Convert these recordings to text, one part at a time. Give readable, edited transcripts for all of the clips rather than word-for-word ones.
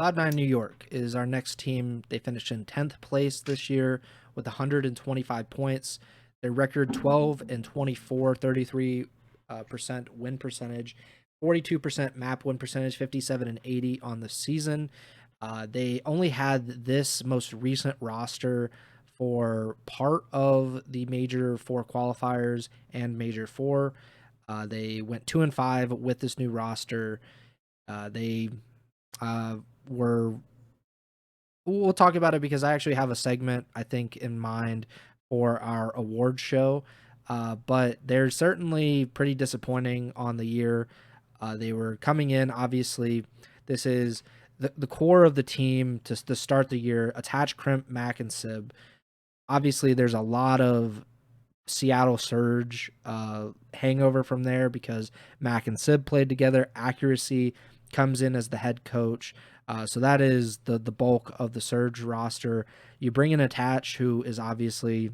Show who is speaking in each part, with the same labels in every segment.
Speaker 1: Cloud9 New York is our next team. They finished in 10th place this year with 125 points. Their record 12 and 24, 33% win percentage, 42% map win percentage, 57 and 80 on the season. They only had this most recent roster for part of the Major 4 qualifiers and Major 4. They went 2-5 with this new roster. They uh, were we'll talk about it because I actually have a segment I think in mind for our award show. But they're certainly pretty disappointing on the year. They were coming in, obviously. This is the core of the team to start the year. Attach, Crimp, Mac, and Sib. Obviously, there's a lot of Seattle Surge hangover from there because Mac and Sib played together. Accuracy comes in as the head coach. So that is the bulk of the Surge roster. You bring in Attach, who is obviously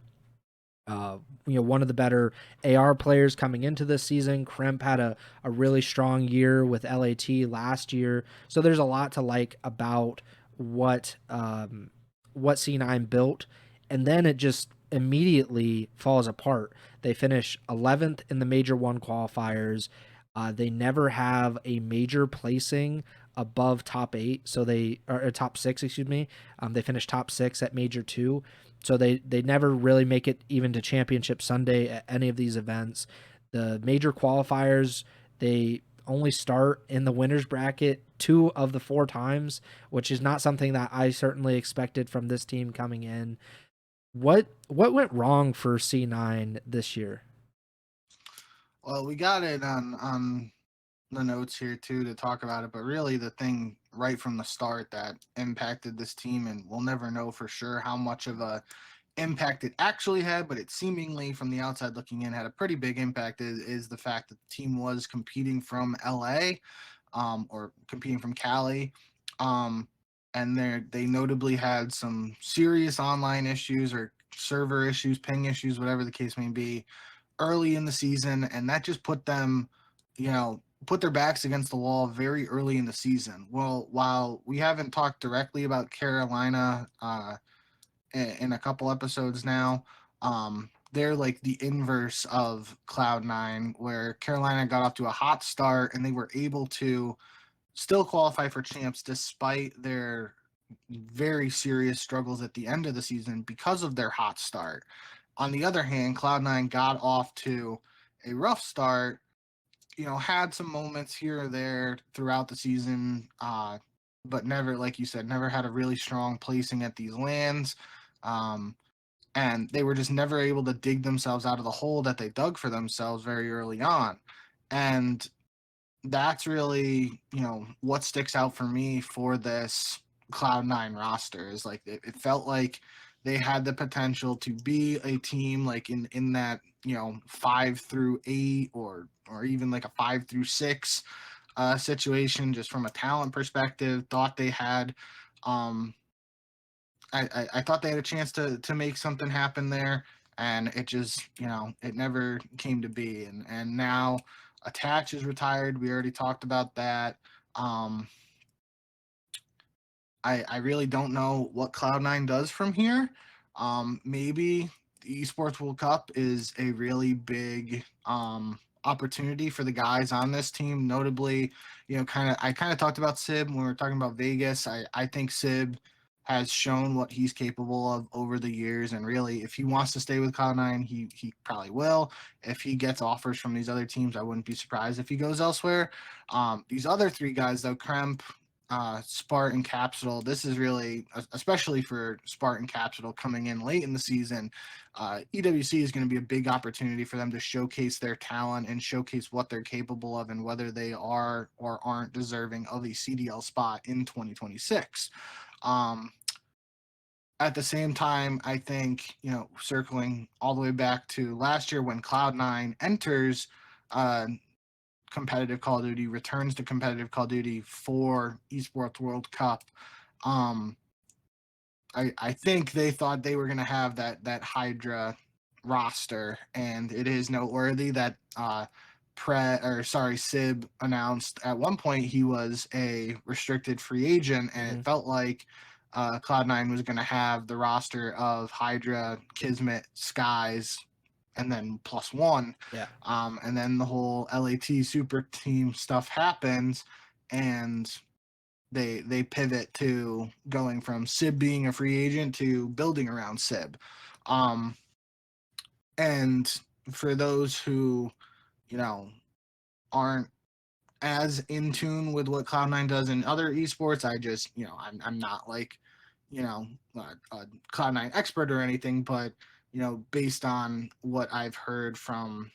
Speaker 1: one of the better AR players coming into this season. Kremp had a really strong year with LAT last year. So there's a lot to like about what C9 built. And then it just immediately falls apart. They finish 11th in the Major 1 qualifiers. They never have a major placing above top 8, so they or top 6, excuse me. They finished top 6 at Major 2, so they never really make it even to Championship Sunday at any of these events. The major qualifiers, they only start in the winners bracket 2 of the 4 times, which is not something that I certainly expected from this team coming in. What went wrong for C9 this year?
Speaker 2: Well, we got it on the notes here too to talk about it, but really the thing right from the start that impacted this team, and we'll never know for sure how much of a impact it actually had, but it seemingly from the outside looking in had a pretty big impact is the fact that the team was competing from LA, or competing from Cali. And they notably had some serious online issues or server issues, ping issues, whatever the case may be, early in the season, and that just put them, put their backs against the wall very early in the season. Well, while we haven't talked directly about Carolina in a couple episodes now, they're like the inverse of Cloud9, where Carolina got off to a hot start and they were able to still qualify for champs despite their very serious struggles at the end of the season because of their hot start. On the other hand, Cloud9 got off to a rough start, had some moments here or there throughout the season, but never, like you said, never had a really strong placing at these lands. Um, and they were just never able to dig themselves out of the hole that they dug for themselves very early on. And that's really, what sticks out for me for this Cloud9 roster is like it felt like they had the potential to be a team like in that 5 through 8 or even like a 5 through 6 situation, just from a talent perspective. Thought they had um I thought they had a chance to make something happen there, and it just it never came to be. And now Attach is retired. We already talked about that. Um, I really don't know what Cloud9 does from here. Maybe the Esports World Cup is a really big opportunity for the guys on this team. Notably, I kind of talked about Sib when we were talking about Vegas. I think Sib has shown what he's capable of over the years, and really, if he wants to stay with Cloud9, he probably will. If he gets offers from these other teams, I wouldn't be surprised if he goes elsewhere. These other 3 guys, though, Kremp, Spartan Capital. This is really, especially for Spartan Capital coming in late in the season, EWC is going to be a big opportunity for them to showcase their talent and showcase what they're capable of and whether they are or aren't deserving of a CDL spot in 2026. Um, at the same time, I think, circling all the way back to last year when Cloud9 enters uh, competitive Call of Duty, returns to competitive Call of Duty for Esports World Cup. Um, I think they thought they were going to have that Hydra roster, and it is noteworthy that Sib announced at one point he was a restricted free agent, and
Speaker 1: Mm-hmm.
Speaker 2: it felt like Cloud9 was going to have the roster of Hydra, Kismet, Skies, and then plus one.
Speaker 1: Yeah.
Speaker 2: And then the whole LAT super team stuff happens, and they pivot to going from Sib being a free agent to building around Sib. Um, and for those who, you know, aren't as in tune with what Cloud9 does in other esports, I'm not like, a Cloud9 expert or anything, but, based on what I've heard from,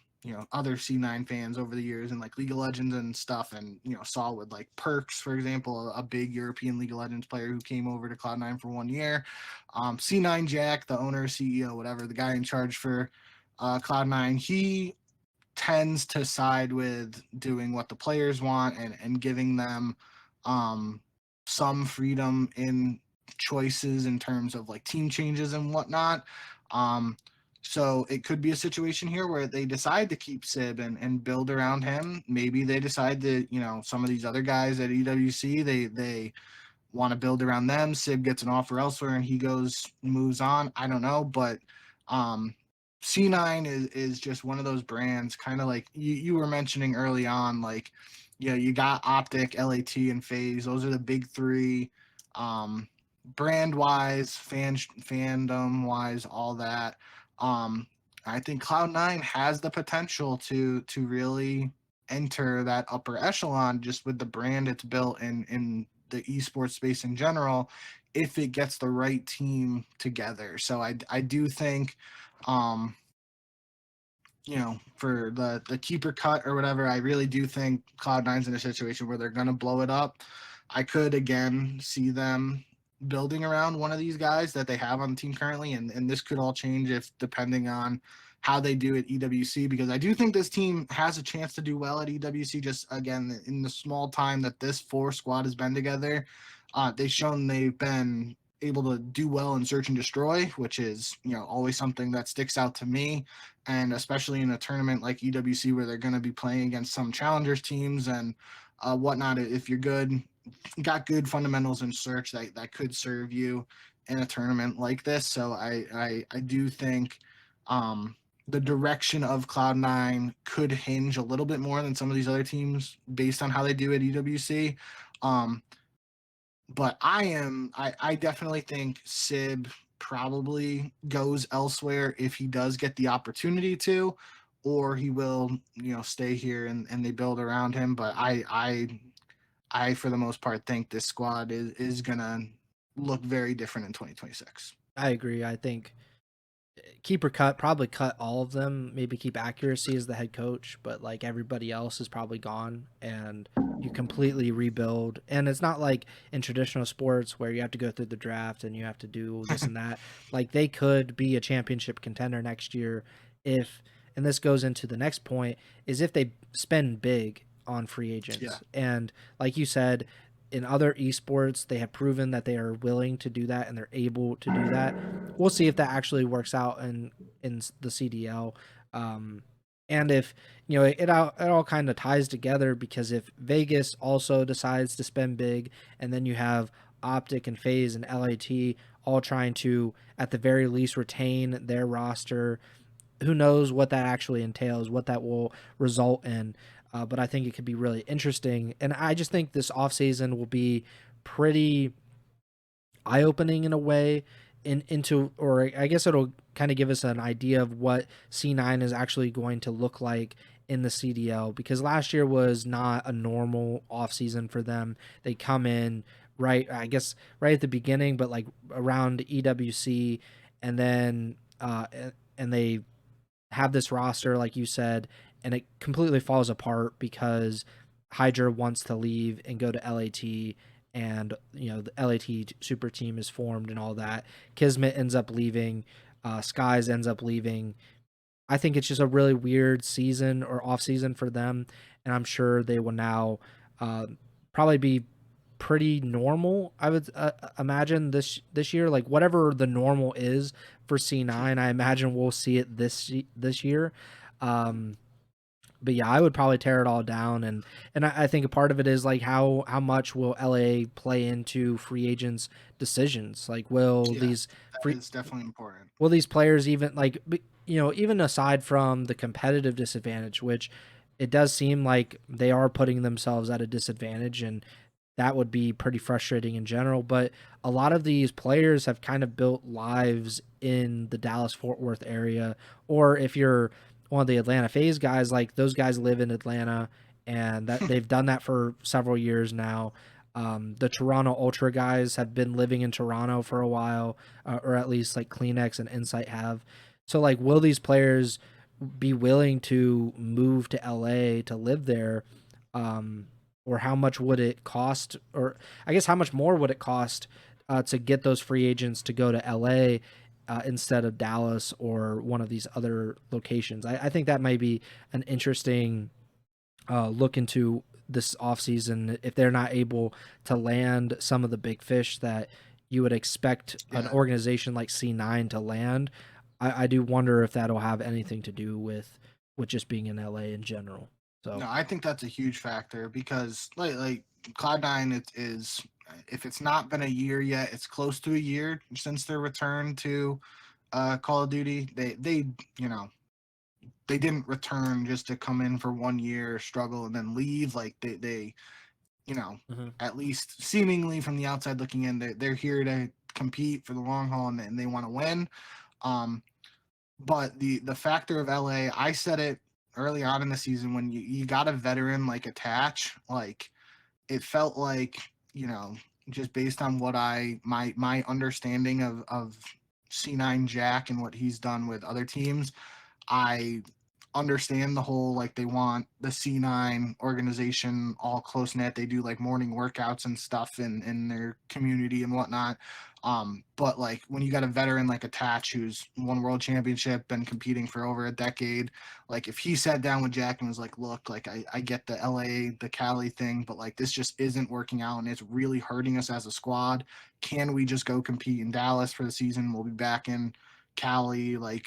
Speaker 2: other C9 fans over the years and like League of Legends and stuff, and, saw with like Perks, for example, a big European League of Legends player who came over to Cloud9 for 1 year. C9 Jack, the owner, CEO, whatever, the guy in charge for Cloud9, he tends to side with doing what the players want and giving them some freedom in choices in terms of like team changes and whatnot. So it could be a situation here where they decide to keep Sib and build around him. Maybe they decide that, some of these other guys at EWC, they want to build around them. Sib gets an offer elsewhere and he moves on. I don't know, but um, C9 is just one of those brands, kind of like you were mentioning early on, like, you got Optic, LAT, and FaZe. Those are the big three, brand wise, fandom wise, all that. Um, I think Cloud9 has the potential to really enter that upper echelon just with the brand it's built in the esports space in general, if it gets the right team together. So I do think, um, for the keeper cut or whatever, I really do think Cloud9's in a situation where they're gonna blow it up. I could again see them building around one of these guys that they have on the team currently, and this could all change if depending on how they do at EWC, because I do think this team has a chance to do well at EWC. Just again, in the small time that this 4 squad has been together, they've shown they've been able to do well in search and destroy, which is always something that sticks out to me, and especially in a tournament like EWC where they're going to be playing against some challengers teams and whatnot. If you're got good fundamentals in search, that could serve you in a tournament like this. So I do think the direction of Cloud9 could hinge a little bit more than some of these other teams based on how they do at EWC. But I definitely think Sib probably goes elsewhere if he does get the opportunity to, or he will, stay here and they build around him. But I for the most part think this squad is gonna look very different in 2026.
Speaker 1: I agree. I think keeper cut, probably cut all of them, maybe keep accuracy as the head coach, but like everybody else is probably gone and you completely rebuild. And it's not like in traditional sports where you have to go through the draft and you have to do this and that. Like they could be a championship contender next year if, and this goes into the next point, is if they spend big on free agents.
Speaker 2: Yeah.
Speaker 1: And like you said, in other esports, they have proven that they are willing to do that and they're able to do that. We'll see if that actually works out in the CDL. And if it all kind of ties together, because if Vegas also decides to spend big, and then you have Optic and FaZe and LAT all trying to at the very least retain their roster, who knows what that actually entails, what that will result in. But I think it could be really interesting. And I just think this offseason will be pretty eye-opening in a way or I guess it'll kind of give us an idea of what C9 is actually going to look like in the CDL, because last year was not a normal offseason for them. They come in right at the beginning, but like around EWC, and then and they have this roster, like you said, and it completely falls apart because Hydra wants to leave and go to LAT, and the LAT super team is formed and all that. Kismet ends up leaving, Skies ends up leaving. I think it's just a really weird season or off season for them, and I'm sure they will now probably be pretty normal. I would imagine this year, like whatever the normal is for C9, I imagine we'll see it this year. Um, but yeah, I would probably tear it all down, and I think a part of it is like how much will LA play into free agents' decisions? Like,
Speaker 2: Yes, that is definitely important.
Speaker 1: will these players even even aside from the competitive disadvantage, which it does seem like they are putting themselves at a disadvantage, and that would be pretty frustrating in general. But a lot of these players have kind of built lives in the Dallas Fort Worth area, or if you're one of the Atlanta FaZe guys, like those guys live in Atlanta, and that they've done that for several years now. The Toronto Ultra guys have been living in Toronto for a while, or at least like Kleenex and Insight have. So like, will these players be willing to move to LA to live there? Um, or how much would it cost? Or I guess how much more would it cost to get those free agents to go to LA instead of Dallas or one of these other locations? I think that might be an interesting look into this offseason if they're not able to land some of the big fish that you would expect an
Speaker 2: Yeah.
Speaker 1: organization like C9 to land. I do wonder if that'll have anything to do with just being in LA in general. So
Speaker 2: No, I think that's a huge factor because like Cloud9 it is if it's not been a year yet, it's close to a year since their return to Call of Duty. They you know they didn't return just to come in for 1 year, struggle, and then leave. Like they you know
Speaker 1: mhm.
Speaker 2: at least seemingly from the outside looking in, they're here to compete for the long haul and they want to win. Um, but the factor of LA, I said it early on in the season when you got a veteran like attach, like it felt like, just based on what my understanding of C9 Jack and what he's done with other teams, I understand the whole like they want the C9 organization all close knit. They do like morning workouts and stuff in their community and whatnot. But like when you got a veteran like Attach who's won world championship, been competing for over a decade, like if he sat down with Jack and was like, look, like I get the LA, the Cali thing, but like this just isn't working out and it's really hurting us as a squad. Can we just go compete in Dallas for the season? We'll be back in Cali, like,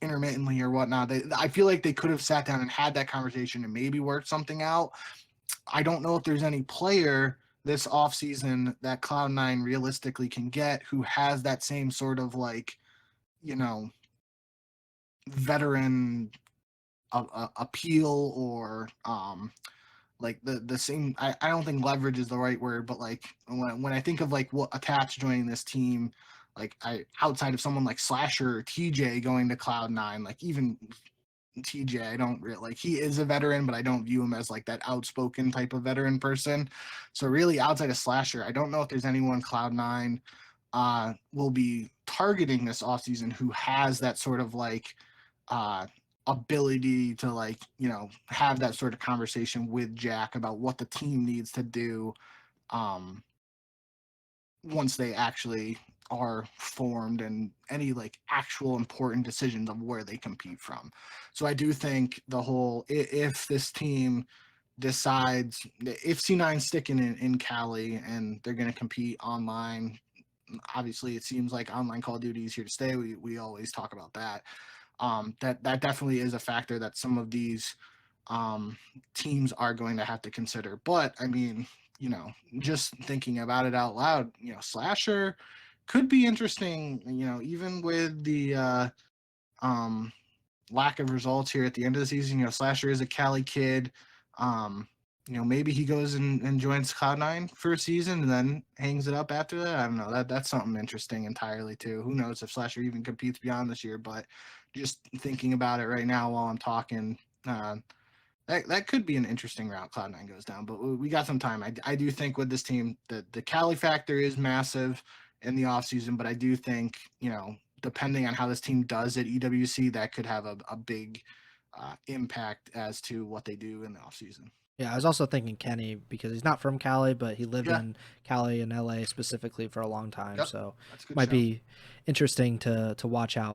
Speaker 2: intermittently or whatnot. I feel like they could have sat down and had that conversation and maybe worked something out. I don't know if there's any player this offseason that Cloud9 realistically can get who has that same sort of like, you know, veteran appeal or like the same. I don't think leverage is the right word, but like when I think of like what Attach joining this team, like I outside of someone like Slasher or TJ going to Cloud9, like even TJ, I don't really like, he is a veteran, but I don't view him as like that outspoken type of veteran person. So really outside of Slasher, I don't know if there's anyone Cloud9 will be targeting this offseason who has that sort of like uh ability to like, have that sort of conversation with Jack about what the team needs to do um once they actually are formed and any like actual important decisions of where they compete from. So I do think the whole, if this team decides, if C9 sticking in Cali and they're going to compete online, obviously it seems like online Call of Duty is here to stay. We always talk about that. That definitely is a factor that some of these um, teams are going to have to consider. But I mean, just thinking about it out loud, Slasher could be interesting. Even with the um, lack of results here at the end of the season, Slasher is a Cali kid. Um, maybe he goes and joins Cloud9 for a season and then hangs it up after that. I don't know. That's something interesting entirely too. Who knows if Slasher even competes beyond this year? But just thinking about it right now while I'm talking, that could be an interesting route Cloud9 goes down. But we got some time. I do think with this team, the Cali factor is massive in the offseason, but I do think, depending on how this team does at EWC, that could have a big impact as to what they do in the offseason.
Speaker 1: yeah, I was also thinking Kenny because he's not from Cali, but he lived
Speaker 2: Yeah.
Speaker 1: in Cali and LA specifically for a long time.
Speaker 2: Yep.
Speaker 1: So
Speaker 2: That's a good
Speaker 1: might
Speaker 2: show.
Speaker 1: be interesting to watch out.